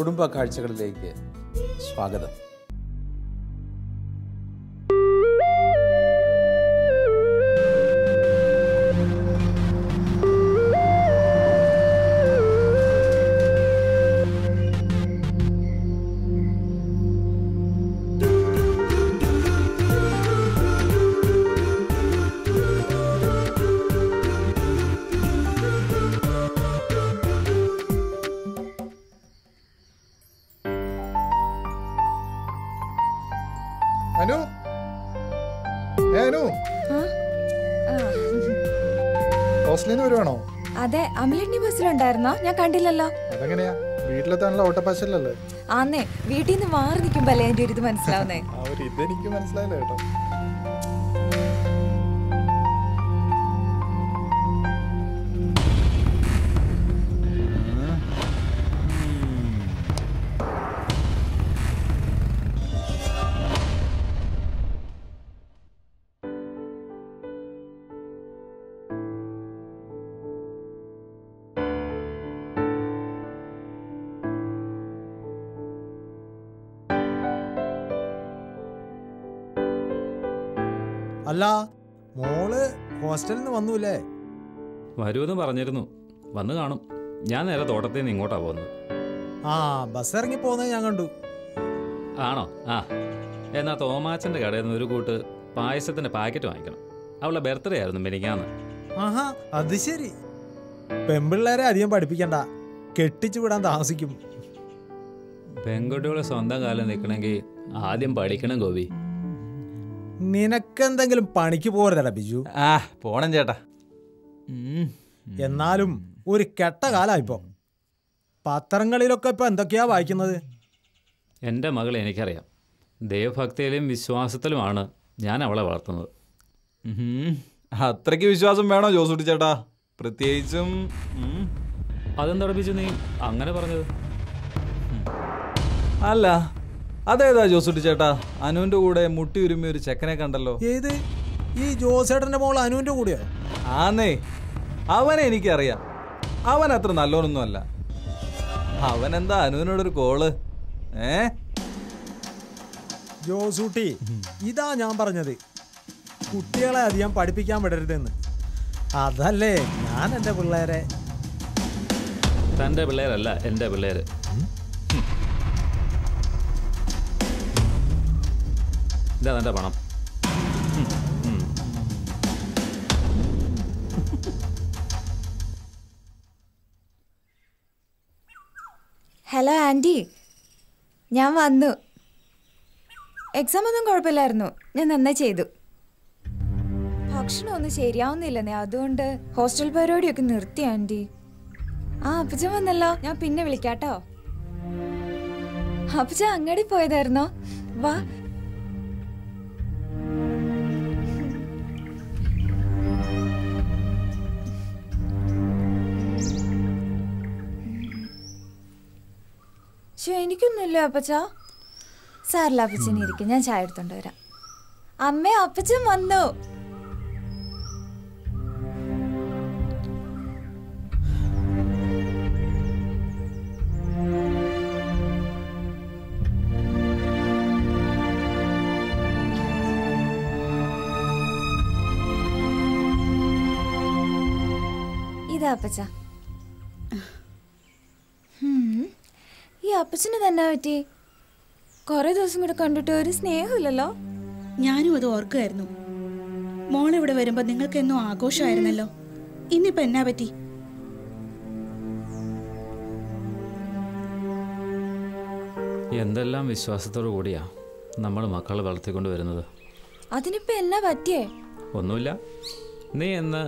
കുടുംബ കാഴ്ചകളിലേക്ക് സ്വാഗതം. അതെ, അമലിന്റെ ബസ്സിലുണ്ടായിരുന്നോ? ഞാൻ കണ്ടില്ലല്ലോ. അതെങ്ങനെയാ? വീട്ടിലെത്താനുള്ള ഓട്ടപ്പാശല്ലേ? ആന്നേ, വീട്ടിൽ നിന്ന് മാറി നിൽക്കുമ്പോ അല്ലേ എന്റെ ഒരു ഇത് മനസ്സിലാവുന്നേ. ഇതെനിക്ക് മനസ്സിലായില്ല കേട്ടോ. അല്ല, മോള് ഹോസ്റ്റലിൽ നിന്ന് വന്നൂല്ലേ? വരുമെന്ന് പറഞ്ഞിരുന്നു. വന്ന് കാണും. ഞാൻ നേരെ തോട്ടത്തിൽ നിന്ന് ഇങ്ങോട്ടാ പോകുന്നത്. ആ, ബസ് ഇറങ്ങി പോകുന്നത് ഞാൻ കണ്ടു. ആണോ? ആ, എന്നാ തോമാച്ചൻ്റെ കടയിൽ നിന്ന് ഒരു കൂട്ട് പായസത്തിന്റെ പാക്കറ്റ് വാങ്ങിക്കണം. അവളുടെ ബർത്ത്ഡേ ആയിരുന്നു മിനിങ്ങാന്ന്. ആഹാ, അത് ശരി. പെൺപിള്ളേരെ അധികം പഠിപ്പിക്കണ്ട, കെട്ടിച്ചു വിടാൻ താമസിക്കും. പെൺകുട്ടികളെ സ്വന്തം കാലം നിൽക്കണമെങ്കിൽ ആദ്യം പഠിക്കണം ഗോപി. നിനക്കെന്തെങ്കിലും പണിക്ക് പോരുതടാ ബിജു. പോണം ചേട്ടാ. എന്നാലും ഒരു കെട്ട കാലായിപ്പോ. പത്രങ്ങളിലൊക്കെ ഇപ്പൊ എന്തൊക്കെയാ വായിക്കുന്നത്? എൻ്റെ മകൾ എനിക്കറിയാം. ദൈവഭക്തിയിലും വിശ്വാസത്തിലുമാണ് ഞാൻ അവളെ വളർത്തുന്നത്. അത്രയ്ക്ക് വിശ്വാസം വേണോ ജോസൂട്ടി ചേട്ടാ? പ്രത്യേകിച്ചും അതെന്താ ബിജു നീ അങ്ങനെ പറഞ്ഞത്? അല്ല, അതേതാ ജോസൂട്ടി ചേട്ടാ? അനുവിന്റെ കൂടെ മുട്ടി ഉരുമി ഒരു ചെക്കനെ കണ്ടല്ലോ. ഏത്? ഈ ജോസേട്ടന്റെ മോൾ അനുവിന്റെ കൂടെയോ? ആന്നേ, അവനെ എനിക്കറിയാം. അവൻ അത്ര നല്ലോനൊന്നും അല്ല. അവനെന്താ അനുവിനോടൊരു കോള്? ജോസൂട്ടി, ഇതാ ഞാൻ പറഞ്ഞത്, കുട്ടികളെ അധികം പഠിപ്പിക്കാൻ വിടരുതെന്ന്. അതല്ലേ ഞാൻ എൻ്റെ പിള്ളേരെ. തൻ്റെ പിള്ളേരല്ല എൻ്റെ പിള്ളേര്. ഇതാ തൻ്റെ പണം. ഹലോ ആൻറ്റി, ഞാൻ വന്നു. എക്സാം ഒന്നും കുഴപ്പമില്ലായിരുന്നു, ഞാൻ നന്നായി ചെയ്തു. ഭക്ഷണമൊന്നും ശരിയാവുന്നില്ലെന്നേ, അതുകൊണ്ട് ഹോസ്റ്റൽ പരിപാടിയൊക്കെ നിർത്തി ആൻറ്റി. ആ, അപ്പച്ചൻ വന്നല്ലോ, ഞാൻ പിന്നെ വിളിക്കാട്ടോ. അപ്പച്ചൻ അങ്ങാടി പോയതായിരുന്നോ? വാ. എനിക്കൊന്നുമില്ല അപ്പച്ച. സാറില്ല, അപ്പച്ചനെ ഇരിക്കും, ഞാൻ ചായ എടുത്തോണ്ട് വരാം. അമ്മേ, അപ്പച്ചൻ വന്നു. ഇതാ അപ്പച്ച. ഈ അപ്പച്ചന് തന്നെ പറ്റി? കുറെ ദിവസം കൂടെ കണ്ടിട്ട് ഒരു സ്നേഹമില്ലല്ലോ. ഞാനും അത് ഓർക്കുമായിരുന്നു. മോളിവിടെ വരുമ്പോ നിങ്ങൾക്ക് എന്നും ആഘോഷമായിരുന്നല്ലോ. ഇന്നിപ്പോ എന്നാ പറ്റി? എന്തെല്ലാം വിശ്വാസത്തോടു കൂടിയാ നമ്മൾ മക്കളെ വളർത്തിക്കൊണ്ട് വരുന്നത്. അതിനിപ്പോ എന്നാ പറ്റിയേ? ഒന്നുമില്ല. നീ എന്ന്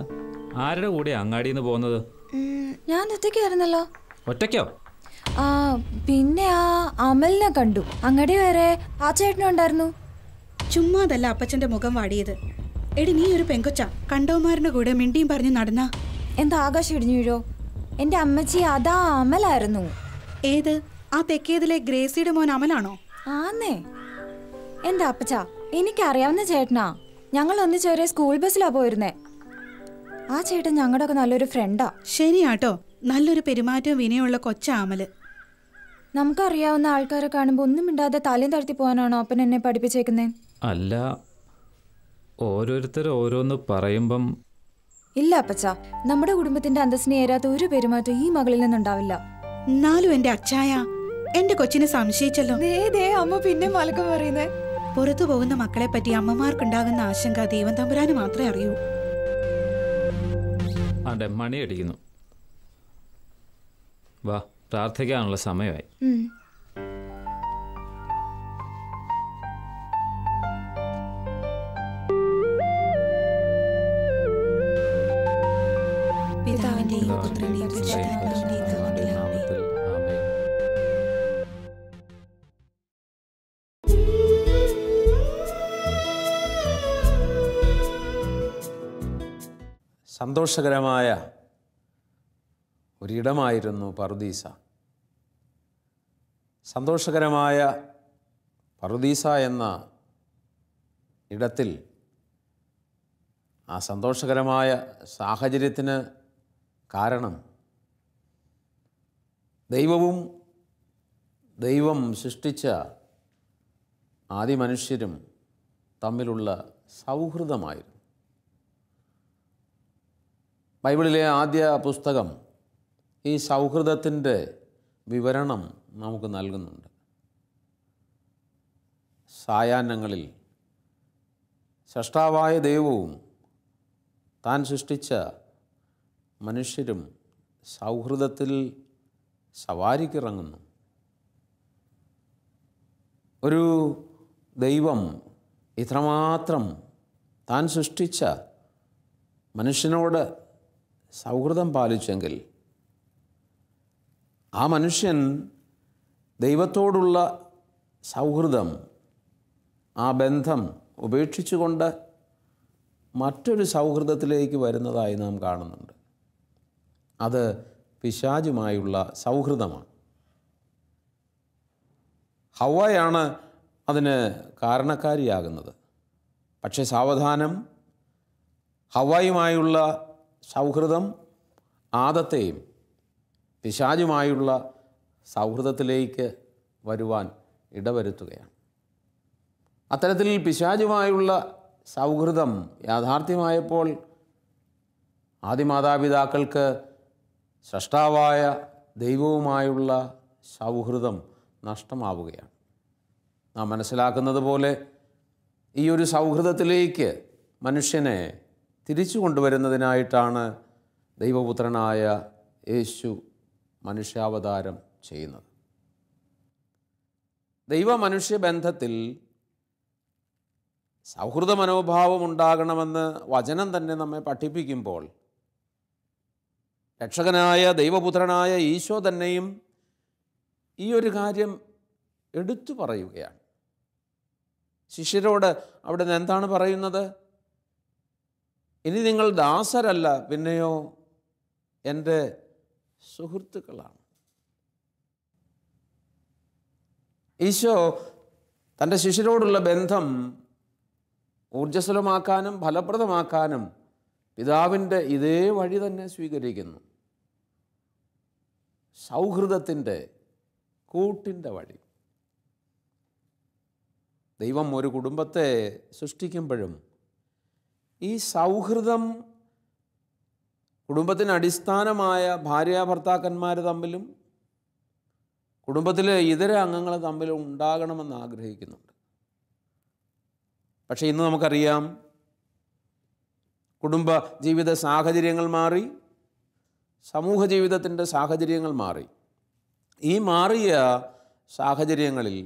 ആരുടെ കൂടെ അങ്ങാടിന്ന് പോകുന്നത്? ഞാൻ ഒറ്റയ്ക്കായിരുന്നല്ലോ. ഒറ്റയ്ക്കോ? ആ, പിന്നെ ആ അമലിനെ കണ്ടു. അങ്ങടി വരെ ആ ചേട്ടനും ഉണ്ടായിരുന്നു. ചുമ്മാതല്ല അപ്പച്ചന്റെ മുഖം വാടിയത്. എടി, നീ ഒരു പെങ്കൊച്ച കണ്ടവന്മാരുടെ കൂടെ മിണ്ടിയും പറഞ്ഞു നടന്ന. എന്താ ആകാശം ഇടിഞ്ഞു വീഴോ? എന്റെ അമ്മച്ചി, അതാ അമലായിരുന്നു. ഏത്? ആ തെക്കേതിലെ ഗ്രേസിയുടെ മോൻ അമലാണോ? ആന്നേ. എന്റെ അപ്പച്ച എനിക്കറിയാവുന്ന ചേട്ടനാ. ഞങ്ങൾ ഒന്നിച്ചൊരേ സ്കൂൾ ബസ്സിലാ പോയിരുന്നേ. ആ ചേട്ടൻ ഞങ്ങളുടെ ഒക്കെ നല്ലൊരു ഫ്രണ്ടാ. ശരിയാട്ടോ, നല്ലൊരു പെരുമാറ്റവും വിനയമുള്ള കൊച്ച അമല്. നമുക്കറിയാവുന്ന ആൾക്കാരെ കാണുമ്പോൾ ഒന്നും മിണ്ടാതെ തലയും താഴ്ത്തി പോകാനാണോ അപ്പൻ എന്നെ പഠിപ്പിച്ചേക്കുന്നേ? അല്ല, ഓരോരുത്തർ ഓരോന്ന് പറയുമ്പം. ഇല്ല അപ്പച്ച, നമ്മുടെ കുടുംബത്തിന്റെ അന്തസ്സിനെ ഏരാത്ത ഒരു പെരുമാറ്റം ഈ മകളിൽ നിന്നുണ്ടാവില്ല. എന്നാലും എന്റെ അച്ചായ എന്റെ കൊച്ചിനെ സംശയിച്ചല്ലോ. അമ്മ പിന്നെ മലക്കം പറയുന്നേ. പുറത്തു പോകുന്ന മക്കളെ പറ്റി അമ്മമാർക്കുണ്ടാകുന്ന ആശങ്ക ദൈവം തമ്പുരാന് മാത്രമേ അറിയൂ. അതെ, മണിയടിക്കുന്നു. വാ, പ്രാർത്ഥിക്കാനുള്ള സമയമായി. പിതാവിന്റെയും പുത്രന്റെയും പരിശുദ്ധാത്മാവിന്റെയും നാമത്തിൽ ആമേൻ. സന്തോഷകരമായ ഒരിടമായിരുന്നു പറുദീസ. സന്തോഷകരമായ പറുദീസ എന്ന ഇടത്തിൽ ആ സന്തോഷകരമായ സാഹചര്യത്തിന് കാരണം ദൈവവും ദൈവം സൃഷ്ടിച്ച ആദി മനുഷ്യരും തമ്മിലുള്ള സൗഹൃദമായിരുന്നു. ബൈബിളിലെ ആദ്യ പുസ്തകം ഈ സൗഹൃദത്തിൻ്റെ വിവരണം നമുക്ക് നൽകുന്നുണ്ട്. സായാഹ്നങ്ങളിൽ സൃഷ്ടാവായ ദൈവവും താൻ സൃഷ്ടിച്ച മനുഷ്യരും സൗഹൃദത്തിൽ സവാരിക്കിറങ്ങുന്നു. ഒരു ദൈവം ഇത്രമാത്രം താൻ സൃഷ്ടിച്ച മനുഷ്യനോട് സൗഹൃദം പാലിച്ചെങ്കിൽ ആ മനുഷ്യൻ ദൈവത്തോടുള്ള സൗഹൃദം, ആ ബന്ധം ഉപേക്ഷിച്ചുകൊണ്ട് മറ്റൊരു സൗഹൃദത്തിലേക്ക് വരുന്നതായി നാം കാണുന്നുണ്ട്. അത് പിശാചുമായുള്ള സൗഹൃദമാണ്. ഹവ്വയാണ് അതിന് കാരണക്കാരിയാകുന്നത്. പക്ഷേ സാവധാനം ഹവ്വയുമായുള്ള സൗഹൃദം ആദത്തെയും പിശാചുമായുള്ള സൗഹൃദത്തിലേക്ക് വരുവാൻ ഇടവരുത്തുകയാണ്. അത്തരത്തിൽ പിശാചുമായുള്ള സൗഹൃദം യാഥാർത്ഥ്യമായപ്പോൾ ആദിമാതാപിതാക്കൾക്ക് സ്രഷ്ടാവായ ദൈവവുമായുള്ള സൗഹൃദം നഷ്ടമാവുകയാണ്. നാം മനസ്സിലാക്കുന്നത് പോലെ ഈ ഒരു സൗഹൃദത്തിലേക്ക് മനുഷ്യനെ തിരിച്ചു കൊണ്ടുവരുന്നതിനായിട്ടാണ് ദൈവപുത്രനായ യേശു മനുഷ്യാവതാരം ചെയ്യുന്നത്. ദൈവ-മനുഷ്യ ബന്ധത്തിൽ സൗഹൃദ മനോഭാവം ഉണ്ടാകണമെന്ന് വചനം തന്നെ നമ്മെ പഠിപ്പിക്കുമ്പോൾ രക്ഷകനായ ദൈവപുത്രനായ ഈശോ തന്നെയും ഈ ഒരു കാര്യം എടുത്തു പറയുകയാണ്. ശിഷ്യരോട് അവിടെ നിന്ന് എന്താണ് പറയുന്നത്? ഇനി നിങ്ങൾ ദാസരല്ല, പിന്നെയോ എൻ്റെ സുഹൃത്തുക്കളാണ്. ഈശോ തൻ്റെ ശിഷ്യരോടുള്ള ബന്ധം ഊർജ്ജസ്വലമാക്കാനും ഫലപ്രദമാക്കാനും പിതാവിൻ്റെ ഇതേ വഴി തന്നെ സ്വീകരിക്കുന്നു. സൗഹൃദത്തിൻ്റെ കൂട്ടിൻ്റെ വഴി. ദൈവം ഒരു കുടുംബത്തെ സൃഷ്ടിക്കുമ്പോഴും ഈ സൗഹൃദം കുടുംബത്തിന് അടിസ്ഥാനമായ ഭാര്യാഭർത്താക്കന്മാർ തമ്മിലും കുടുംബത്തിലെ ഇതര അംഗങ്ങൾ തമ്മിലും ഉണ്ടാകണമെന്ന് ആഗ്രഹിക്കുന്നുണ്ട്. പക്ഷേ ഇന്ന് നമുക്കറിയാം, കുടുംബ ജീവിത സാഹചര്യങ്ങൾ മാറി, സമൂഹ ജീവിതത്തിൻ്റെ സാഹചര്യങ്ങൾ മാറി. ഈ മാറിയ സാഹചര്യങ്ങളിൽ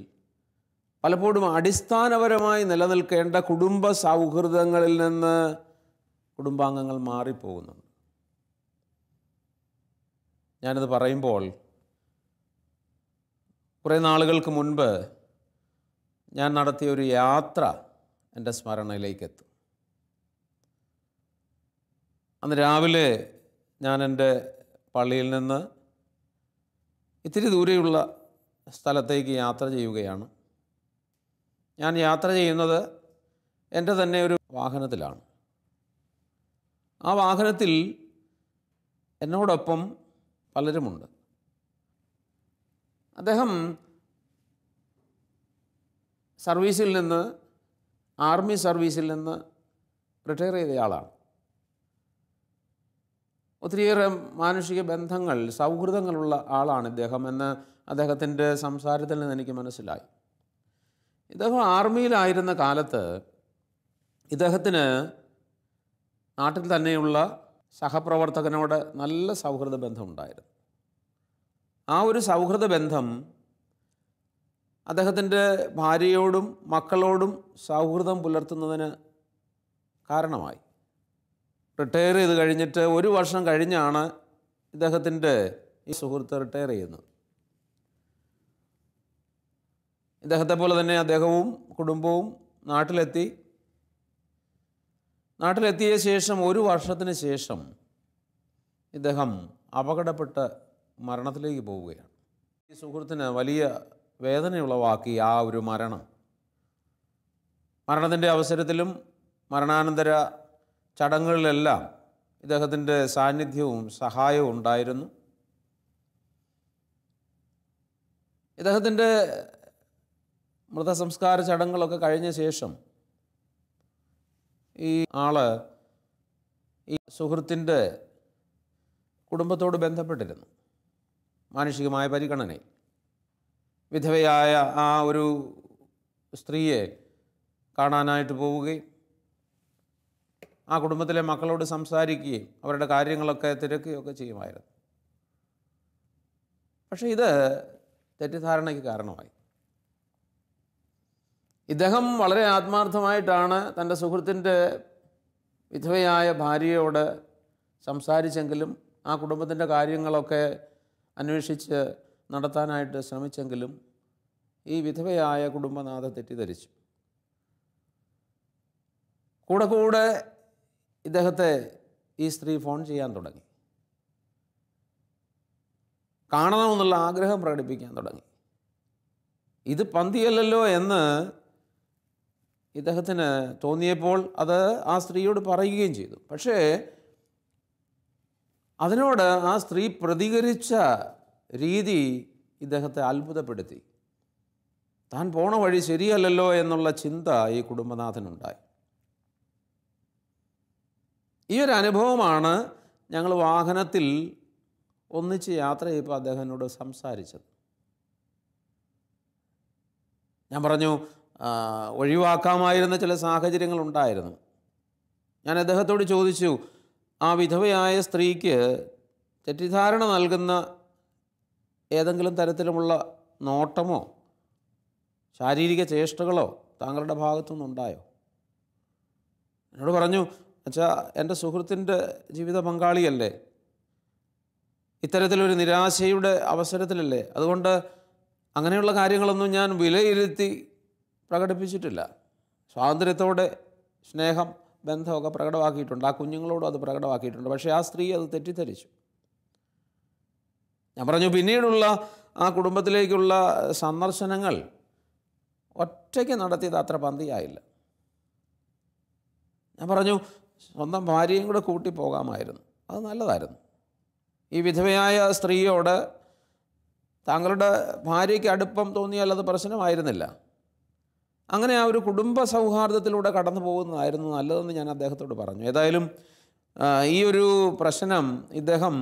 പലപ്പോഴും അടിസ്ഥാനപരമായി നിലനിൽക്കേണ്ട കുടുംബ സൗഹൃദങ്ങളിൽ നിന്ന് കുടുംബാംഗങ്ങൾ മാറിപ്പോകുന്നുണ്ട്. ഞാനത് പറയുമ്പോൾ കുറേ നാളുകൾക്ക് മുൻപ് ഞാൻ നടത്തിയ ഒരു യാത്ര എൻ്റെ സ്മരണയിലേക്കെത്തും. അന്ന് രാവിലെ ഞാൻ എൻ്റെ പള്ളിയിൽ നിന്ന് ഇത്തിരി ദൂരെയുള്ള സ്ഥലത്തേക്ക് യാത്ര ചെയ്യുകയാണ്. ഞാൻ യാത്ര ചെയ്യുന്നത് എൻ്റെ തന്നെ ഒരു വാഹനത്തിലാണ്. ആ വാഹനത്തിൽ എന്നോടൊപ്പം പലരുമുണ്ട്. അദ്ദേഹം സർവീസിൽ നിന്ന്, ആർമി സർവീസിൽ നിന്ന് റിട്ടയർ ചെയ്തയാളാണ്. ഒത്തിരിയേറെ മാനുഷിക ബന്ധങ്ങൾ, സൗഹൃദങ്ങളുള്ള ആളാണ് ഇദ്ദേഹം എന്ന് അദ്ദേഹത്തിൻ്റെ സംസാരത്തിൽ നിന്ന് എനിക്ക് മനസ്സിലായി. ഇദ്ദേഹം ആർമിയിലായിരുന്ന കാലത്ത് ഇദ്ദേഹത്തിന് നാട്ടിൽ തന്നെയുള്ള സഹപ്രവർത്തകനോട് നല്ല സൗഹൃദ ബന്ധമുണ്ടായിരുന്നു. ആ ഒരു സൗഹൃദ ബന്ധം അദ്ദേഹത്തിൻ്റെ ഭാര്യയോടും മക്കളോടും സൗഹൃദം പുലർത്തുന്നതിന് കാരണമായി. റിട്ടയർ ചെയ്ത് കഴിഞ്ഞിട്ട് 1 വർഷം കഴിഞ്ഞാണ് ഇദ്ദേഹത്തിൻ്റെ ഈ സുഹൃത്ത് റിട്ടയർ ചെയ്യുന്നത്. ഇദ്ദേഹത്തെ പോലെ തന്നെ അദ്ദേഹവും കുടുംബവും നാട്ടിലെത്തിയ ശേഷം 1 വർഷത്തിന് ശേഷം ഇദ്ദേഹം അപകടപ്പെട്ട് മരണത്തിലേക്ക് പോവുകയാണ്. ഈ സുഹൃത്തിന് വലിയ വേദനയുളവാക്കി ആ ഒരു മരണത്തിൻ്റെ അവസരത്തിലും മരണാനന്തര ചടങ്ങുകളിലെല്ലാം ഇദ്ദേഹത്തിൻ്റെ സാന്നിധ്യവും സഹായവും ഉണ്ടായിരുന്നു. ഇദ്ദേഹത്തിൻ്റെ മൃതസംസ്കാര ചടങ്ങുകളൊക്കെ കഴിഞ്ഞ ശേഷം ഈ ആള് ഈ സുഹൃത്തിൻ്റെ കുടുംബത്തോട് ബന്ധപ്പെട്ടിരുന്നു. മാനുഷികമായ പരിഗണനയിൽ വിധവയായ ആ ഒരു സ്ത്രീയെ കാണാനായിട്ട് പോവുകയും ആ കുടുംബത്തിലെ മക്കളോട് സംസാരിക്കുകയും അവരുടെ കാര്യങ്ങളൊക്കെ തിരക്കുകയൊക്കെ ചെയ്യുമായിരുന്നു. പക്ഷേ ഇത് തെറ്റിദ്ധാരണയ്ക്ക് കാരണമായി. ഇദ്ദേഹം വളരെ ആത്മാർത്ഥമായിട്ടാണ് തൻ്റെ സുഹൃത്തിൻ്റെ വിധവയായ ഭാര്യയോട് സംസാരിച്ചെങ്കിലും ആ കുടുംബത്തിൻ്റെ കാര്യങ്ങളൊക്കെ അന്വേഷിച്ച് നടത്താനായിട്ട് ശ്രമിച്ചെങ്കിലും ഈ വിധവയായ കുടുംബനാഥ തെറ്റിദ്ധരിച്ചു. കൂടെ ഇദ്ദേഹത്തെ ഈ സ്ത്രീ ഫോൺ ചെയ്യാൻ തുടങ്ങി. കാണണമെന്നുള്ള ആഗ്രഹം പ്രകടിപ്പിക്കാൻ തുടങ്ങി. ഇത് പന്തിയല്ലല്ലോ എന്ന് ഇദ്ദേഹത്തിന് തോന്നിയപ്പോൾ അത് ആ സ്ത്രീയോട് പറയുകയും ചെയ്തു. പക്ഷേ അതിനോട് ആ സ്ത്രീ പ്രതികരിച്ച രീതി ഇദ്ദേഹത്തെ അത്ഭുതപ്പെടുത്തി. താൻ പോണ വഴി ശരിയല്ലല്ലോ എന്നുള്ള ചിന്ത ഈ കുടുംബനാഥനുണ്ടായി. ഈ ഒരു അനുഭവമാണ് ഞങ്ങൾ വാഹനത്തിൽ ഒന്നിച്ച് യാത്ര ചെയ്തപ്പോൾ അദ്ദേഹം എന്നോട് സംസാരിച്ചത്. ഞാൻ പറഞ്ഞു, ഒഴിവാക്കാമായിരുന്ന ചില സാഹചര്യങ്ങളുണ്ടായിരുന്നു. ഞാൻ അദ്ദേഹത്തോട് ചോദിച്ചു, ആ വിധവയായ സ്ത്രീക്ക് തെറ്റിദ്ധാരണ നൽകുന്ന ഏതെങ്കിലും തരത്തിലുമുള്ള നോട്ടമോ ശാരീരിക ചേഷ്ടകളോ താങ്കളുടെ ഭാഗത്തുനിന്നുണ്ടായോ? എന്നോട് പറഞ്ഞു, അച്ഛാ, എൻ്റെ സുഹൃത്തിൻ്റെ ജീവിത പങ്കാളിയല്ലേ, ഇത്തരത്തിലൊരു നിരാശയുടെ അവസരത്തിലല്ലേ, അതുകൊണ്ട് അങ്ങനെയുള്ള കാര്യങ്ങളൊന്നും ഞാൻ വിലയിരുത്തി പ്രകടിപ്പിച്ചിട്ടില്ല. സ്വാതന്ത്ര്യത്തോടെ സ്നേഹം, ബന്ധമൊക്കെ പ്രകടമാക്കിയിട്ടുണ്ട്, ആ കുഞ്ഞുങ്ങളോടും അത് പ്രകടമാക്കിയിട്ടുണ്ട്. പക്ഷേ ആ സ്ത്രീ അത് തെറ്റിദ്ധരിച്ചു. ഞാൻ പറഞ്ഞു, പിന്നീടുള്ള ആ കുടുംബത്തിലേക്കുള്ള സന്ദർശനങ്ങൾ ഒറ്റയ്ക്ക് നടത്തിയത് അത്ര പന്തിയായില്ല. ഞാൻ പറഞ്ഞു, സ്വന്തം ഭാര്യയും കൂടെ കൂട്ടി പോകാമായിരുന്നു, അത് നല്ലതായിരുന്നു. ഈ വിധവയായ സ്ത്രീയോട് താങ്കളുടെ ഭാര്യയ്ക്ക് അടുപ്പം തോന്നിയാൽ അത് പ്രശ്നമായിരുന്നില്ല. അങ്ങനെ ആ ഒരു കുടുംബ സൗഹാർദ്ദത്തിലൂടെ കടന്നു പോകുന്നതായിരുന്നു നല്ലതെന്ന് ഞാൻ അദ്ദേഹത്തോട് പറഞ്ഞു. ഏതായാലും ഈ ഒരു പ്രശ്നം ഇദ്ദേഹം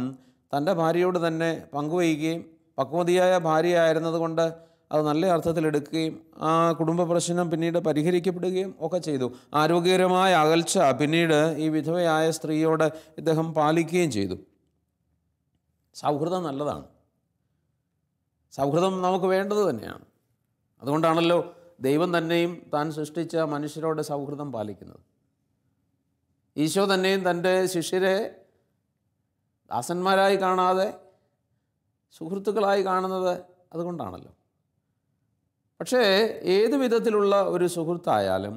തൻ്റെ ഭാര്യയോട് തന്നെ പങ്കുവയ്ക്കുകയും പക്വതിയായ ഭാര്യയായിരുന്നത് കൊണ്ട് അത് നല്ല അർത്ഥത്തിലെടുക്കുകയും ആ കുടുംബ പ്രശ്നം പിന്നീട് പരിഹരിക്കപ്പെടുകയും ഒക്കെ ചെയ്തു. ആരോഗ്യകരമായ അകൽച്ച പിന്നീട് ഈ വിധവയായ സ്ത്രീയോട് ഇദ്ദേഹം പാലിക്കുകയും ചെയ്തു. സൗഹൃദം നല്ലതാണ്, സൗഹൃദം നമുക്ക് വേണ്ടത് തന്നെയാണ്. അതുകൊണ്ടാണല്ലോ ദൈവം തന്നെയും താൻ സൃഷ്ടിച്ച മനുഷ്യരോട് സൗഹൃദം പാലിക്കുന്നത്. ഈശോ തന്നെയും തൻ്റെ ശിഷ്യരെ ദാസന്മാരായി കാണാതെ സുഹൃത്തുക്കളായി കാണുന്നത് അതുകൊണ്ടാണല്ലോ. പക്ഷേ ഏത് വിധത്തിലുള്ള ഒരു സുഹൃത്തായാലും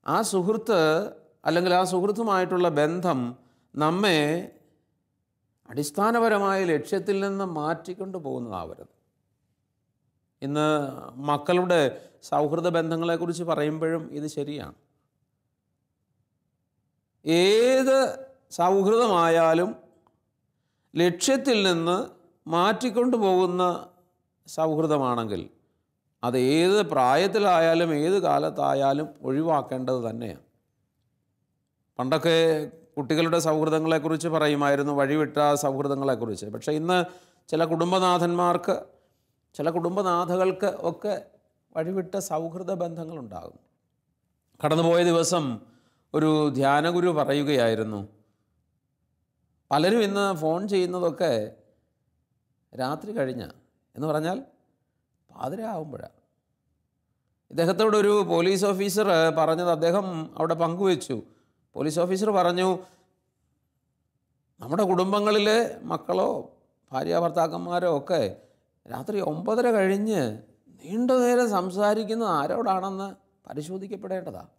ആ സുഹൃത്ത് അല്ലെങ്കിൽ ആ സുഹൃത്തുമായിട്ടുള്ള ബന്ധം നമ്മെ അടിസ്ഥാനപരമായ ലക്ഷ്യത്തിൽ നിന്ന് മാറ്റിക്കൊണ്ടു പോകുന്നതാവരുത്. ഇന്ന് മക്കളുടെ സൗഹൃദ ബന്ധങ്ങളെക്കുറിച്ച് പറയുമ്പോഴും ഇത് ശരിയാണ്. ഏത് സൗഹൃദമായാലും ലക്ഷ്യത്തിൽ നിന്ന് മാറ്റിക്കൊണ്ടു പോകുന്ന സൗഹൃദമാണെങ്കിൽ അത് ഏത് പ്രായത്തിലായാലും ഏത് കാലത്തായാലും ഒഴിവാക്കേണ്ടത് തന്നെയാണ്. പണ്ടൊക്കെ കുട്ടികളുടെ സൗഹൃദങ്ങളെക്കുറിച്ച് പറയുമായിരുന്നു, വഴിവിട്ട സൗഹൃദങ്ങളെക്കുറിച്ച്. പക്ഷേ ഇന്ന് ചില കുടുംബനാഥന്മാർക്ക്, ചില കുടുംബനാഥകൾക്ക് ഒക്കെ വഴിവിട്ട സൗഹൃദ ബന്ധങ്ങളുണ്ടാകും. കടന്നുപോയ ദിവസം ഒരു ധ്യാനഗുരു പറയുകയായിരുന്നു, പലരും ഇന്ന് ഫോൺ ചെയ്യുന്നതൊക്കെ രാത്രി എന്ന് പറഞ്ഞാൽ പാതിര ആകുമ്പോഴാണ്. ഇദ്ദേഹത്തോടൊരു പോലീസ് ഓഫീസർ പറഞ്ഞത് അദ്ദേഹം അവിടെ പങ്കുവെച്ചു. പോലീസ് ഓഫീസർ പറഞ്ഞു, നമ്മുടെ കുടുംബങ്ങളിലെ മക്കളോ ഭാര്യ ഭർത്താക്കന്മാരോ ഒക്കെ രാത്രി 9:30 നീണ്ട നേരം സംസാരിക്കുന്നത് ആരോടാണെന്ന് പരിശോധിക്കപ്പെടേണ്ടതാണ്.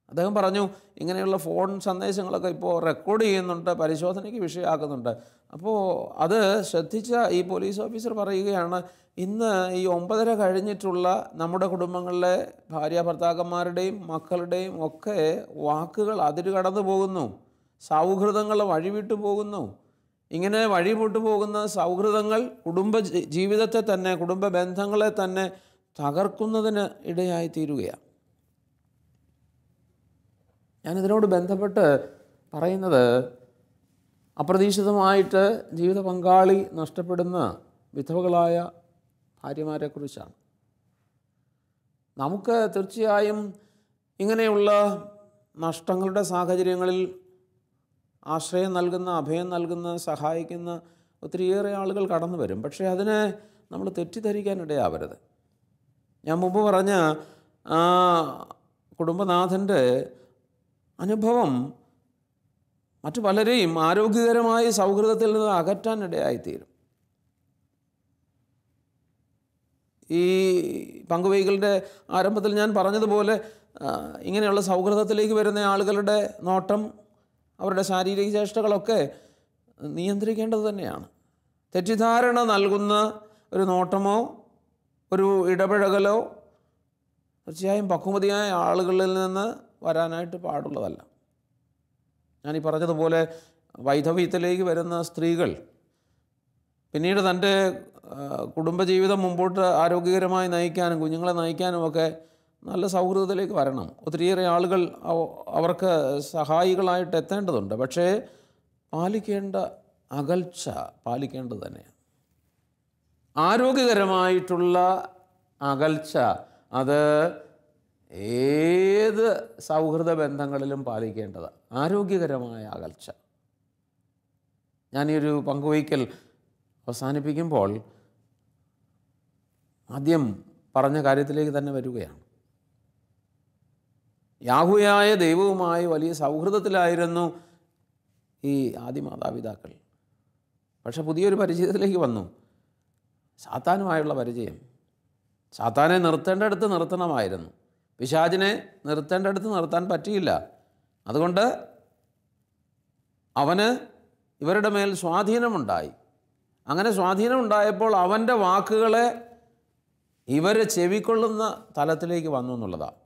അദ്ദേഹം പറഞ്ഞു, ഇങ്ങനെയുള്ള ഫോൺ സന്ദേശങ്ങളൊക്കെ ഇപ്പോൾ റെക്കോർഡ് ചെയ്യുന്നുണ്ട്, പരിശോധനയ്ക്ക് വിഷയമാക്കുന്നുണ്ട്. അപ്പോൾ അത് ശ്രദ്ധിച്ച ഈ പോലീസ് ഓഫീസർ പറയുകയാണ്, ഇന്ന് ഈ 9:30 നമ്മുടെ കുടുംബങ്ങളിലെ ഭാര്യ ഭർത്താക്കന്മാരുടെയും മക്കളുടെയും ഒക്കെ വാക്കുകൾ അതിര് കടന്നു പോകുന്നു, സൗഹൃദങ്ങൾ വഴിവിട്ടു പോകുന്നു. ഇങ്ങനെ വഴിവിട്ടു പോകുന്ന സൗഹൃദങ്ങൾ കുടുംബ ജീവിതത്തെ തന്നെ, കുടുംബ ബന്ധങ്ങളെ തന്നെ തകർക്കുന്നതിന് ഇടയായി തീരുകയാണ്. ഞാനിതിനോട് ബന്ധപ്പെട്ട് പറയുന്നത്, അപ്രതീക്ഷിതമായിട്ട് ജീവിത പങ്കാളി നഷ്ടപ്പെടുന്ന വിധവകളായ ഭാര്യമാരെക്കുറിച്ചാണ്. നമുക്ക് തീർച്ചയായും ഇങ്ങനെയുള്ള നഷ്ടങ്ങളുടെ സാഹചര്യങ്ങളിൽ ആശ്രയം നൽകുന്ന, അഭയം നൽകുന്ന, സഹായിക്കുന്ന ഒത്തിരിയേറെ ആളുകൾ കടന്നു വരും. പക്ഷേ അതിനെ നമ്മൾ തെറ്റിദ്ധരിക്കാനിടയാവരുത്. ഞാൻ മുമ്പ് പറഞ്ഞ ആ കുടുംബനാഥൻ്റെ അനുഭവം മറ്റു പലരെയും ആരോഗ്യകരമായ സൗഹൃദത്തിൽ നിന്ന് അകറ്റാനിടയായിത്തീരും. ഈ പങ്കുവയ്ക്കലിൻ്റെ ആരംഭത്തിൽ ഞാൻ പറഞ്ഞതുപോലെ ഇങ്ങനെയുള്ള സൗഹൃദത്തിലേക്ക് വരുന്ന ആളുകളുടെ നോട്ടം, അവരുടെ ശാരീരിക ചേഷ്ടകളൊക്കെ നിയന്ത്രിക്കേണ്ടത് തന്നെയാണ്. തെറ്റിദ്ധാരണ നൽകുന്ന ഒരു നോട്ടമോ ഒരു ഇടപഴകലോ തീർച്ചയായും പക്വമതിയായ ആളുകളിൽ നിന്ന് വരാനായിട്ട് പാടുള്ളതല്ല. ഞാനീ പറഞ്ഞതുപോലെ വൈധവ്യത്തിലേക്ക് വരുന്ന സ്ത്രീകൾ പിന്നീട് തൻ്റെ കുടുംബജീവിതം മുമ്പോട്ട് ആരോഗ്യകരമായി നയിക്കാനും കുഞ്ഞുങ്ങളെ നയിക്കാനുമൊക്കെ നല്ല സൗഹൃദത്തിലേക്ക് വരണം. ഒത്തിരിയേറെ ആളുകൾ അവർക്ക് സഹായികളായിട്ട് എത്തേണ്ടതുണ്ട്. പക്ഷേ പാലിക്കേണ്ട അകൽച്ച പാലിക്കേണ്ടത് തന്നെയാണ്. ആരോഗ്യകരമായിട്ടുള്ള അകൽച്ച അത് ഏത് സൗഹൃദ ബന്ധങ്ങളിലും പാലിക്കേണ്ടതാണ്. ആരോഗ്യകരമായ അകൽച്ച. ഞാനീ ഒരു പങ്കുവയ്ക്കൽ അവസാനിപ്പിക്കുമ്പോൾ ആദ്യം പറഞ്ഞ കാര്യത്തിലേക്ക് തന്നെ വരികയാണ്. യാഹുവായ ദൈവവുമായി വലിയ സൗഹൃദത്തിലായിരുന്നു ഈ ആദിമാതാപിതാക്കൾ. പക്ഷെ പുതിയൊരു പരിചയത്തിലേക്ക് വന്നു, സാത്താനുമായുള്ള പരിചയം. സാത്താനെ നിർത്തേണ്ടടുത്ത് നിർത്തണമായിരുന്നു, പിശാചിനെ നിർത്തേണ്ടടുത്ത് നിർത്താൻ പറ്റിയില്ല. അതുകൊണ്ട് അവന് ഇവരുടെ മേൽ സ്വാധീനമുണ്ടായി. അങ്ങനെ സ്വാധീനമുണ്ടായപ്പോൾ അവൻ്റെ വാക്കുകളെ ഇവർ ചെവിക്കൊള്ളുന്ന തലത്തിലേക്ക് വന്നു എന്നുള്ളതാണ്.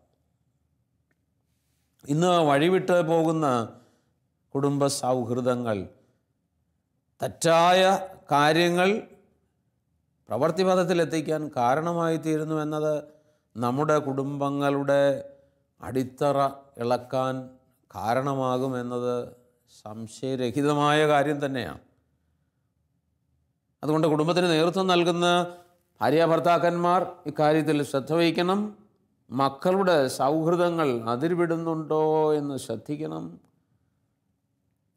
ഇന്ന് വഴിവിട്ട് പോകുന്ന കുടുംബ സൗഹൃദങ്ങൾ, തെറ്റായ കാര്യങ്ങൾ പ്രവൃത്തിപഥത്തിലെത്തിക്കാൻ കാരണമായി തീരുന്നു എന്നത് നമ്മുടെ കുടുംബങ്ങളുടെ അടിത്തറ ഇളക്കാൻ കാരണമാകുമെന്നത് സംശയരഹിതമായ കാര്യം തന്നെയാണ്. അതുകൊണ്ട് കുടുംബത്തിന് നേതൃത്വം നൽകുന്ന ഭാര്യ ഭർത്താക്കന്മാർ ഇക്കാര്യത്തിൽ ശ്രദ്ധ വഹിക്കണം. മക്കളുടെ സൗഹൃദങ്ങൾ അതിരുവിടുന്നുണ്ടോ എന്ന് ശ്രദ്ധിക്കണം.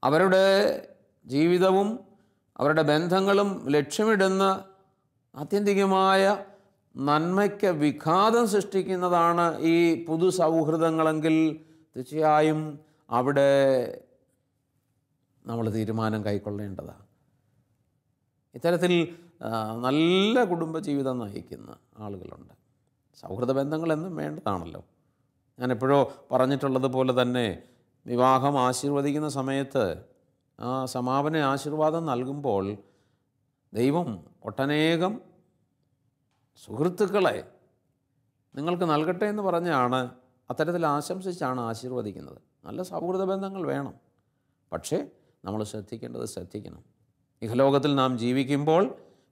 അവരുടെ ജീവിതവും അവരുടെ ബന്ധങ്ങളും ലക്ഷ്യമിടുന്ന ആത്യന്തികമായ നന്മയ്ക്ക് വിഘാതം സൃഷ്ടിക്കുന്നതാണ് ഈ പുതു സൗഹൃദങ്ങളെങ്കിൽ തീർച്ചയായും അവിടെ നമ്മൾ തീരുമാനം കൈക്കൊള്ളേണ്ടതാണ്. ഇത്തരത്തിൽ നല്ല കുടുംബജീവിതം നയിക്കുന്ന ആളുകളുണ്ട്. സൗഹൃദ ബന്ധങ്ങൾ എന്നും വേണ്ടതാണല്ലോ. ഞാനെപ്പോഴോ പറഞ്ഞിട്ടുള്ളതുപോലെ തന്നെ വിവാഹം ആശീർവദിക്കുന്ന സമയത്ത് ആ സമാപന ആശീർവാദം നൽകുമ്പോൾ ദൈവം ഒട്ടനേകം സുഹൃത്തുക്കളെ നിങ്ങൾക്ക് നൽകട്ടെ എന്ന് പറഞ്ഞാണ്, അത്തരത്തിൽ ആശംസിച്ചാണ് ആശീർവദിക്കുന്നത്. നല്ല സൗഹൃദ ബന്ധങ്ങൾ വേണം. പക്ഷേ നമ്മൾ ശ്രദ്ധിക്കേണ്ടത് ശ്രദ്ധിക്കണം. ഇഹലോകത്തിൽ നാം ജീവിക്കുമ്പോൾ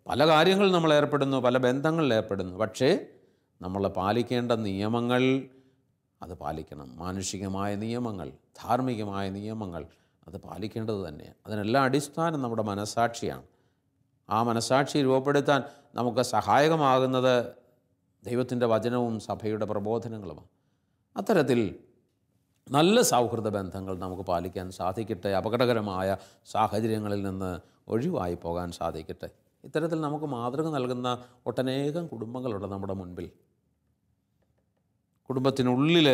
പല കാര്യങ്ങളിൽ നമ്മൾ ഏർപ്പെടുന്നു, പല ബന്ധങ്ങളിൽ ഏർപ്പെടുന്നു. പക്ഷേ നമ്മൾ പാലിക്കേണ്ട നിയമങ്ങൾ അത് പാലിക്കണം. മാനുഷികമായ നിയമങ്ങൾ, ധാർമ്മികമായ നിയമങ്ങൾ അത് പാലിക്കേണ്ടത് തന്നെയാണ്. അതിനെല്ലാം അടിസ്ഥാനം നമ്മുടെ മനസ്സാക്ഷിയാണ്. ആ മനസ്സാക്ഷി രൂപപ്പെടുത്താൻ നമുക്ക് സഹായകമാകുന്നത് ദൈവത്തിൻ്റെ വചനവും സഭയുടെ പ്രബോധനങ്ങളുമാണ്. അത്തരത്തിൽ നല്ല സൗഹൃദ ബന്ധങ്ങൾ നമുക്ക് പാലിക്കാൻ സാധിക്കട്ടെ. അപകടകരമായ സാഹചര്യങ്ങളിൽ നിന്ന് ഒഴിവായി പോകാൻ സാധിക്കട്ടെ. ഇത്തരത്തിൽ നമുക്ക് മാതൃക നൽകുന്ന ഒട്ടനേകം കുടുംബങ്ങളുണ്ട് നമ്മുടെ മുൻപിൽ. കുടുംബത്തിനുള്ളിൽ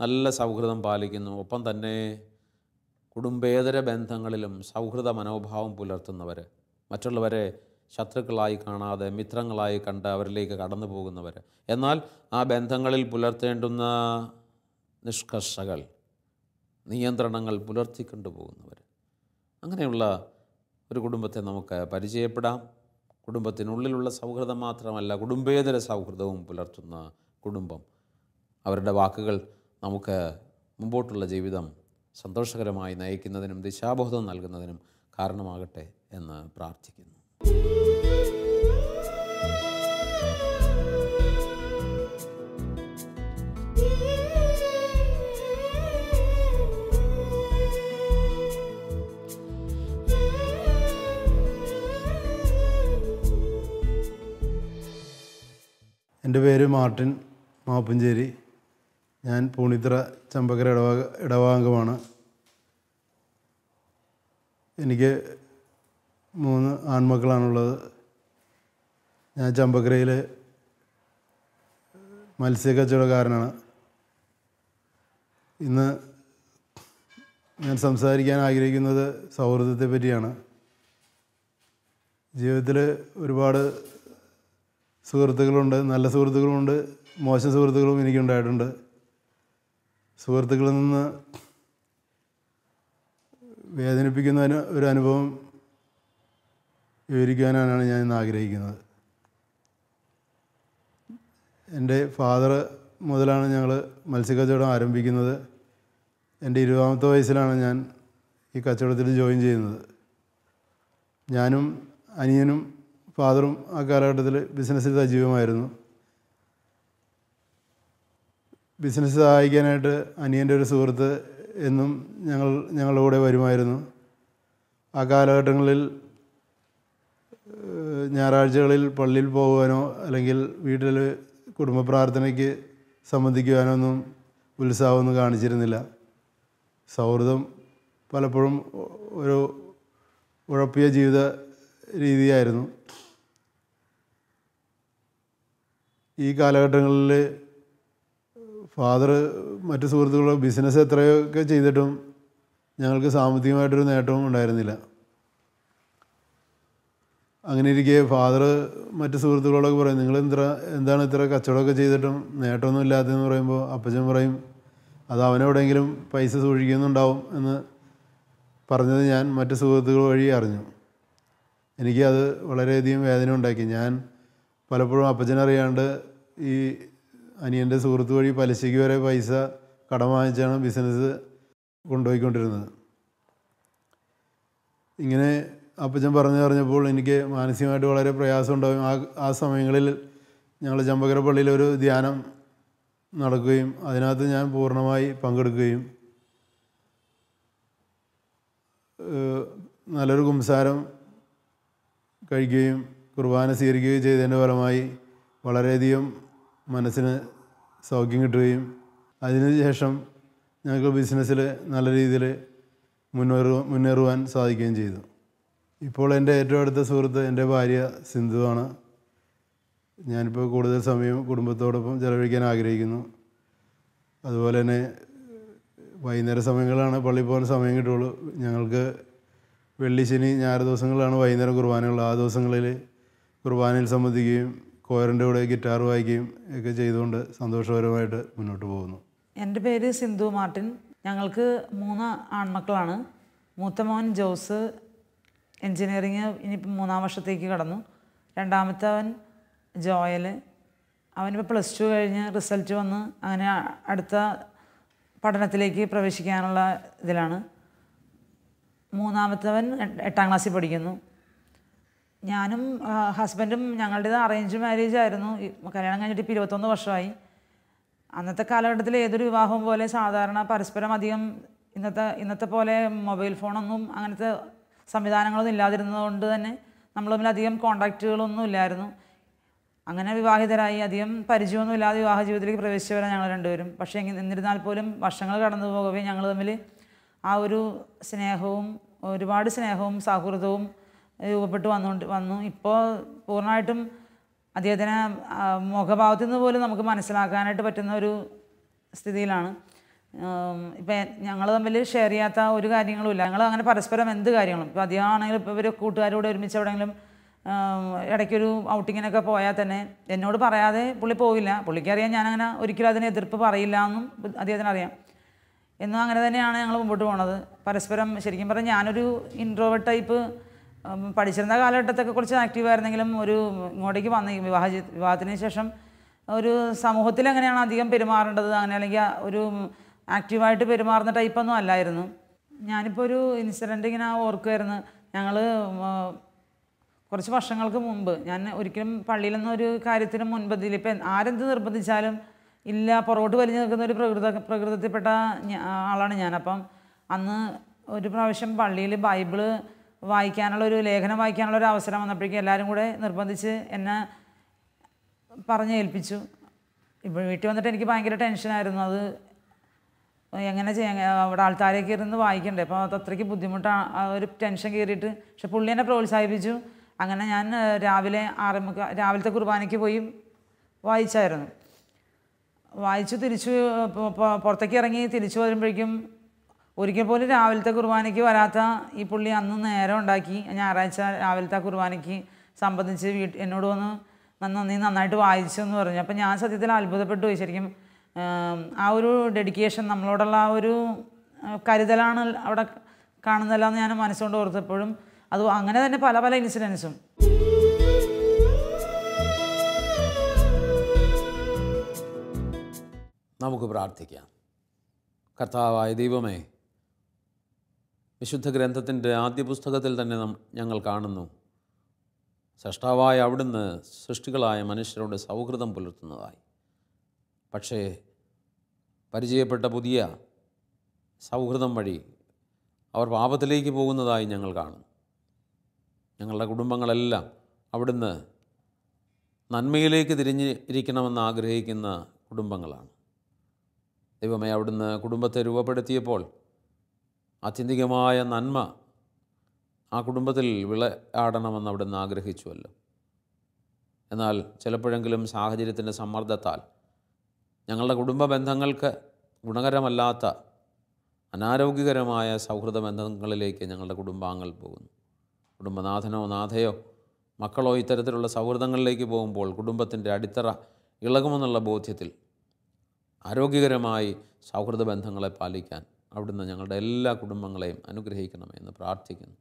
നല്ല സൗഹൃദം പാലിക്കുന്നു, ഒപ്പം തന്നെ കുടുംബേതര ബന്ധങ്ങളിലും സൗഹൃദ മനോഭാവം പുലർത്തുന്നവർ, മറ്റുള്ളവരെ ശത്രുക്കളായി കാണാതെ മിത്രങ്ങളായി കണ്ട് അവരിലേക്ക് കടന്നു പോകുന്നവർ, എന്നാൽ ആ ബന്ധങ്ങളിൽ പുലർത്തേണ്ടുന്ന നിഷ്കർഷകൾ, നിയന്ത്രണങ്ങൾ പുലർത്തിക്കൊണ്ടു പോകുന്നവർ, അങ്ങനെയുള്ള ഒരു കുടുംബത്തെ നമുക്ക് പരിചയപ്പെടാം. കുടുംബത്തിനുള്ളിലുള്ള സൗഹൃദം മാത്രമല്ല, കുടുംബേതര സൗഹൃദവും പുലർത്തുന്ന കുടുംബം. അവരുടെ വാക്കുകൾ നമുക്ക് മുമ്പോട്ടുള്ള ജീവിതം സന്തോഷകരമായി നയിക്കുന്നതിനും ദിശാബോധം നൽകുന്നതിനും കാരണമാകട്ടെ എന്ന് പ്രാർത്ഥിക്കുന്നു. എൻ്റെ പേര് മാർട്ടിൻ മാപ്പഞ്ചേരി. ഞാൻ പൂണിത്തറ ചമ്പക്കര ഇടവാംഗമാണ്. എനിക്ക് 3 ആൺമക്കളാണുള്ളത്. ഞാൻ ചമ്പക്കരയിൽ മത്സ്യക്കച്ചവടക്കാരനാണ്. ഇന്ന് ഞാൻ സംസാരിക്കാൻ ആഗ്രഹിക്കുന്നത് സൗഹൃദത്തെ പറ്റിയാണ്. ജീവിതത്തിൽ ഒരുപാട് സുഹൃത്തുക്കളുണ്ട്. നല്ല സുഹൃത്തുക്കളുമുണ്ട്, മോശം സുഹൃത്തുക്കളും എനിക്കുണ്ടായിട്ടുണ്ട്. സുഹൃത്തുക്കളിൽ നിന്ന് വേദനിപ്പിക്കുന്ന ഒരു അനുഭവം വിവരിക്കാനാണ് ഞാൻ ഇന്ന് ആഗ്രഹിക്കുന്നത്. എൻ്റെ ഫാദർ മുതലാണ് ഞങ്ങൾ മത്സ്യക്കച്ചവടം ആരംഭിക്കുന്നത്. എൻ്റെ 20ാമത്തെ വയസ്സിലാണ് ഞാൻ ഈ കച്ചവടത്തിൽ ജോയിൻ ചെയ്യുന്നത്. ഞാനും അനിയനും ഫാദറും ആ കാലഘട്ടത്തിൽ ബിസിനസ്സിൽ സജീവമായിരുന്നു. ബിസിനസ് സഹായിക്കാനായിട്ട് അനിയൻ്റെ ഒരു സുഹൃത്ത് എന്നും ഞങ്ങളുടെ കൂടെ വരുമായിരുന്നു. ആ കാലഘട്ടങ്ങളിൽ ഞായറാഴ്ചകളിൽ പള്ളിയിൽ പോകുവാനോ അല്ലെങ്കിൽ വീട്ടിൽ കുടുംബ പ്രാർത്ഥനയ്ക്ക് സംബന്ധിക്കുവാനോ ഒന്നും ഉത്സാഹമൊന്നും കാണിച്ചിരുന്നില്ല. സൗഹൃദം പലപ്പോഴും ഒരു ഉഴപ്പിയ ജീവിത രീതിയായിരുന്നു. ഈ കാലഘട്ടങ്ങളിൽ ഫാദർ മറ്റു സുഹൃത്തുക്കളോ ബിസിനസ് എത്രയൊക്കെ ചെയ്തിട്ടും ഞങ്ങൾക്ക് സാമ്പത്തികമായിട്ടൊരു നേട്ടവും ഉണ്ടായിരുന്നില്ല. അങ്ങനെ ഇരിക്കെ ഫാദർ മറ്റു സുഹൃത്തുക്കളോടൊക്കെ പറയും, നിങ്ങൾ എന്താണ് ഇത്ര കച്ചവടമൊക്കെ ചെയ്തിട്ടും നേട്ടമൊന്നും ഇല്ലാത്തതെന്ന് പറയുമ്പോൾ അപ്പച്ചൻ പറയും, അത് അവനെവിടെയെങ്കിലും പൈസ സൂക്ഷിക്കുന്നുണ്ടാവും എന്ന് പറഞ്ഞത് ഞാൻ മറ്റു സുഹൃത്തുക്കൾ വഴി അറിഞ്ഞു. എനിക്കത് വളരെയധികം വേദന ഉണ്ടാക്കി. ഞാൻ പലപ്പോഴും അപ്പച്ചനറിയാണ്ട് ഈ അനിയൻ്റെ സുഹൃത്ത് വഴി പലിശയ്ക്ക് വരെ പൈസ കടം വാങ്ങിച്ചാണ് ബിസിനസ് കൊണ്ടുപോയിക്കൊണ്ടിരുന്നത്. ഇങ്ങനെ അപ്പച്ചൻ പറഞ്ഞപ്പോൾ എനിക്ക് മാനസികമായിട്ട് വളരെ പ്രയാസം ഉണ്ടാകും. ആ സമയങ്ങളിൽ ഞങ്ങൾ ചമ്പക്കര പള്ളിയിലൊരു ധ്യാനം നടക്കുകയും അതിനകത്ത് ഞാൻ പൂർണ്ണമായി പങ്കെടുക്കുകയും നല്ലൊരു കുംസാരം കഴിക്കുകയും കുർബാന സ്വീകരിക്കുകയും ചെയ്തതിൻ്റെ ഫലമായി വളരെയധികം മനസ്സിന് സൗഖ്യം കിട്ടുകയും അതിനുശേഷം ഞങ്ങൾക്ക് ബിസിനസ്സിൽ നല്ല രീതിയിൽ മുന്നേറുവാൻ സാധിക്കുകയും ചെയ്തു. ഇപ്പോൾ എൻ്റെ ഏറ്റവും അടുത്ത സുഹൃത്ത് എൻ്റെ ഭാര്യ സിന്ധുവാണ്. ഞാനിപ്പോൾ കൂടുതൽ സമയം കുടുംബത്തോടൊപ്പം ചെലവഴിക്കാൻ ആഗ്രഹിക്കുന്നു. അതുപോലെ തന്നെ വൈകുന്നേര സമയങ്ങളാണ് പള്ളിയിൽ പോകാൻ സമയം കിട്ടുള്ളൂ. ഞങ്ങൾക്ക് വെള്ളി, ശനി, ഞായർ ദിവസങ്ങളിലാണ് വൈകുന്നേരം കുർബാനകൾ. ആ ദിവസങ്ങളിൽ കുർബാനയിൽ സംബന്ധിക്കുകയും കോയറിൻ്റെ കൂടെ ഗിറ്റാർ വായിക്കുകയും ഒക്കെ ചെയ്തുകൊണ്ട് സന്തോഷകരമായിട്ട് മുന്നോട്ട് പോകുന്നു. എൻ്റെ പേര് സിന്ധു മാർട്ടിൻ. ഞങ്ങൾക്ക് 3 ആൺമക്കളാണ്. മൂത്ത മോൻ ജോസ് എൻജിനീയറിങ് ഇനിയിപ്പോൾ 3ാം വർഷത്തേക്ക് കടന്നു. രണ്ടാമത്തവൻ ജോയൽ, അവനിപ്പോൾ +2 കഴിഞ്ഞ് റിസൾട്ട് വന്ന് അങ്ങനെ അടുത്ത പഠനത്തിലേക്ക് പ്രവേശിക്കാനുള്ള ഇതിലാണ്. മൂന്നാമത്തവൻ 8ാം ക്ലാസ്സിൽ പഠിക്കുന്നു. ഞാനും ഹസ്ബൻഡും ഞങ്ങളുടേത് അറേഞ്ച് മാരേജ് ആയിരുന്നു. കല്യാണം കഴിഞ്ഞിട്ട് ഇപ്പോൾ 21 വർഷമായി. അന്നത്തെ കാലഘട്ടത്തിൽ ഏതൊരു വിവാഹവും പോലെ സാധാരണ പരസ്പരം അധികം ഇന്നത്തെ പോലെ മൊബൈൽ ഫോണൊന്നും അങ്ങനത്തെ സംവിധാനങ്ങളൊന്നും ഇല്ലാതിരുന്നതുകൊണ്ട് തന്നെ നമ്മൾ തമ്മിൽ അധികം കോണ്ടാക്റ്റുകളൊന്നും ഇല്ലായിരുന്നു. അങ്ങനെ വിവാഹിതരായി അധികം പരിചയമൊന്നും ഇല്ലാതെ വിവാഹ ജീവിതത്തിലേക്ക് പ്രവേശിച്ചവരാണ് ഞങ്ങൾ രണ്ടുപേരും. പക്ഷേ എന്നിരുന്നാൽ പോലും വർഷങ്ങൾ കടന്നു പോകവേ ഞങ്ങൾ തമ്മിൽ ആ ഒരു സ്നേഹവും ഒരുപാട് സ്നേഹവും സൗഹൃദവും രൂപപ്പെട്ട് വന്നു. ഇപ്പോൾ പൂർണ്ണമായിട്ടും അദ്ദേഹത്തിന് മുഖഭാവത്തിൽ നിന്ന് പോലും നമുക്ക് മനസ്സിലാക്കാനായിട്ട് പറ്റുന്ന ഒരു സ്ഥിതിയിലാണ്. ഇപ്പം ഞങ്ങൾ തമ്മിൽ ഷെയർ ചെയ്യാത്ത ഒരു കാര്യങ്ങളുമില്ല. ഞങ്ങൾ അങ്ങനെ പരസ്പരം എന്ത് കാര്യങ്ങളും ഇപ്പോൾ അദ്ദേഹമാണെങ്കിലും ഇപ്പോൾ ഇവർ കൂട്ടുകാരോട് ഒരുമിച്ച് എവിടെയെങ്കിലും ഇടയ്ക്കൊരു ഔട്ടിങ്ങിനൊക്കെ പോയാൽ തന്നെ എന്നോട് പറയാതെ പുള്ളി പോവില്ല. പുള്ളിക്കറിയാം ഞാനങ്ങനെ ഒരിക്കലും അതിന് എതിർപ്പ് പറയില്ല എന്നും അദ്ദേഹത്തിന് അറിയാം. എന്നും അങ്ങനെ തന്നെയാണ് ഞങ്ങൾ മുമ്പോട്ട് പോണത്. പരസ്പരം ശരിക്കും പറഞ്ഞാൽ ഞാനൊരു ഇൻട്രോവേർട്ട് ടൈപ്പ് പഠിച്ചിരുന്ന കാലഘട്ടത്തൊക്കെ കുറച്ച് ആക്റ്റീവായിരുന്നെങ്കിലും ഒരു ഇങ്ങോട്ടേക്ക് വന്ന് വിവാഹത്തിന് ശേഷം ഒരു സമൂഹത്തിൽ എങ്ങനെയാണ് അധികം പെരുമാറേണ്ടത് അങ്ങനെ അല്ലെങ്കിൽ ഒരു ആക്റ്റീവായിട്ട് പെരുമാറുന്ന ടൈപ്പൊന്നും അല്ലായിരുന്നു. ഞാനിപ്പോൾ ഒരു ഇൻസിഡൻറ്റ് ഇങ്ങനെ ഓർക്കുമായിരുന്നു. ഞങ്ങൾ കുറച്ച് വർഷങ്ങൾക്ക് മുമ്പ് ഞാൻ ഒരിക്കലും പള്ളിയിലൊന്നും ഒരു കാര്യത്തിനും മുൻപന്തിയിൽ ഇപ്പം ആരെന്ത് നിർബന്ധിച്ചാലും ഇല്ല പുറകോട്ട് വലിഞ്ഞു നിൽക്കുന്ന ഒരു പ്രകൃതത്തിൽപ്പെട്ട ആളാണ് ഞാൻ. അപ്പം അന്ന് ഒരു പ്രാവശ്യം പള്ളിയിൽ ബൈബിള് വായിക്കാനുള്ള ഒരു ലേഖനം വായിക്കാനുള്ള ഒരു അവസരം വന്നപ്പോഴേക്കും എല്ലാവരും കൂടെ നിർബന്ധിച്ച് എന്നെ പറഞ്ഞ് ഏൽപ്പിച്ചു. ഇപ്പോൾ വീട്ടിൽ വന്നിട്ട് എനിക്ക് ഭയങ്കര ടെൻഷനായിരുന്നു. അത് എങ്ങനെ ചെയ്യാൻ അവിടെ ആൾക്കാരൊക്കെ ഇരുന്ന് വായിക്കണ്ടേ, അപ്പോൾ അത് അത്രയ്ക്ക് ബുദ്ധിമുട്ടാണ്. ആ ഒരു ടെൻഷൻ കയറിയിട്ട് പക്ഷെ പുള്ളി എന്നെ പ്രോത്സാഹിപ്പിച്ചു. അങ്ങനെ ഞാൻ രാവിലത്തെ കുർബാനയ്ക്ക് പോയി വായിച്ചായിരുന്നു. വായിച്ചു തിരിച്ചു പുറത്തേക്ക് ഇറങ്ങി തിരിച്ചു വരുമ്പോഴേക്കും ഒരിക്കൽ പോലും രാവിലത്തെ കുർബാനയ്ക്ക് വരാത്ത ഈ പുള്ളി അന്ന് നേരം ഉണ്ടാക്കി ഞായറാഴ്ച രാവിലത്തെ കുർബാനയ്ക്ക് സംബന്ധിച്ച് എന്നോട് വന്ന് നന്നായിട്ട് വായിച്ചു എന്ന് പറഞ്ഞു. അപ്പം ഞാൻ സത്യത്തിൽ അത്ഭുതപ്പെട്ടു പോയി. ശരിക്കും ആ ഒരു ഡെഡിക്കേഷൻ നമ്മളോടുള്ള ആ ഒരു കരുതലാണ് അവിടെ കാണുന്നതെന്ന് ഞാൻ മനസ്സുകൊണ്ട് ഓർത്തപ്പോഴും അത് അങ്ങനെ തന്നെ പല പല ഇൻസിഡൻസും. നമുക്ക് പ്രാർത്ഥിക്കാം. കർത്താവായ ദൈവമേ, വിശുദ്ധ ഗ്രന്ഥത്തിൻ്റെ ആദ്യ പുസ്തകത്തിൽ തന്നെ ഞങ്ങൾ കാണുന്നു സ്രഷ്ടാവായ അവിടുന്ന് സൃഷ്ടികളായ മനുഷ്യരോട് സൗഹൃദം പുലർത്തുന്നതായി. പക്ഷേ പരിചയപ്പെട്ട പുതിയ സൗഹൃദം വഴി അവർ പാപത്തിലേക്ക് പോകുന്നതായി ഞങ്ങൾ കാണുന്നു. ഞങ്ങളുടെ കുടുംബങ്ങളെല്ലാം അവിടുന്ന് നന്മയിലേക്ക് തിരിഞ്ഞിരിക്കണമെന്ന് ആഗ്രഹിക്കുന്ന കുടുംബങ്ങളാണ്. ദൈവമേ, അവിടുന്ന് കുടുംബത്തെ രൂപപ്പെടുത്തിയപ്പോൾ ആത്യന്തികമായ നന്മ ആ കുടുംബത്തിൽ വിളയാടണമെന്ന് അവിടുന്ന് ആഗ്രഹിച്ചുവല്ലോ. എന്നാൽ ചിലപ്പോഴെങ്കിലും സാഹചര്യത്തിൻ്റെ സമ്മർദ്ദത്താൽ ഞങ്ങളുടെ കുടുംബ ബന്ധങ്ങൾക്ക് ഗുണകരമല്ലാത്ത അനാരോഗ്യകരമായ സൗഹൃദ ബന്ധങ്ങളിലേക്ക് ഞങ്ങളുടെ കുടുംബാംഗങ്ങൾ പോകുന്നു. കുടുംബനാഥനോ നാഥയോ മക്കളോ ഇത്തരത്തിലുള്ള സൗഹൃദങ്ങളിലേക്ക് പോകുമ്പോൾ കുടുംബത്തിൻ്റെ അടിത്തറ ഇളകുമെന്നുള്ള ബോധ്യത്തിൽ ആരോഗ്യകരമായി സൗഹൃദ ബന്ധങ്ങളെ പാലിക്കാൻ അവിടുന്ന് ഞങ്ങളുടെ എല്ലാ കുടുംബങ്ങളെയും അനുഗ്രഹിക്കണമെന്ന് പ്രാർത്ഥിക്കുന്നു.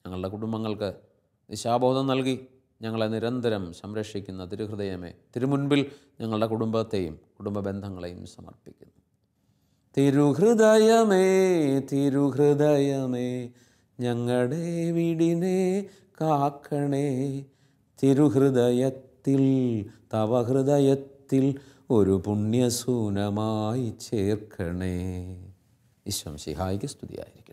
ഞങ്ങളുടെ കുടുംബങ്ങൾക്ക് ദിശാബോധം നൽകി ഞങ്ങളെ നിരന്തരം സംരക്ഷിക്കുന്ന തിരുഹൃദയമേ, തിരുമുൻപിൽ ഞങ്ങളുടെ കുടുംബത്തെയും കുടുംബ ബന്ധങ്ങളെയും സമർപ്പിക്കുന്നു. തിരുഹൃദയമേ, തിരുഹൃദയമേ, ഞങ്ങളുടെ വീടിനെ കാക്കണേ. തിരുഹൃദയത്തിൽ തവ ഹൃദയത്തിൽ ഒരു പുണ്യസൂനമായി ചേർക്കണേ. ഈശോ മിശിഹായ്ക്ക് സ്തുതിയായിരിക്കട്ടെ.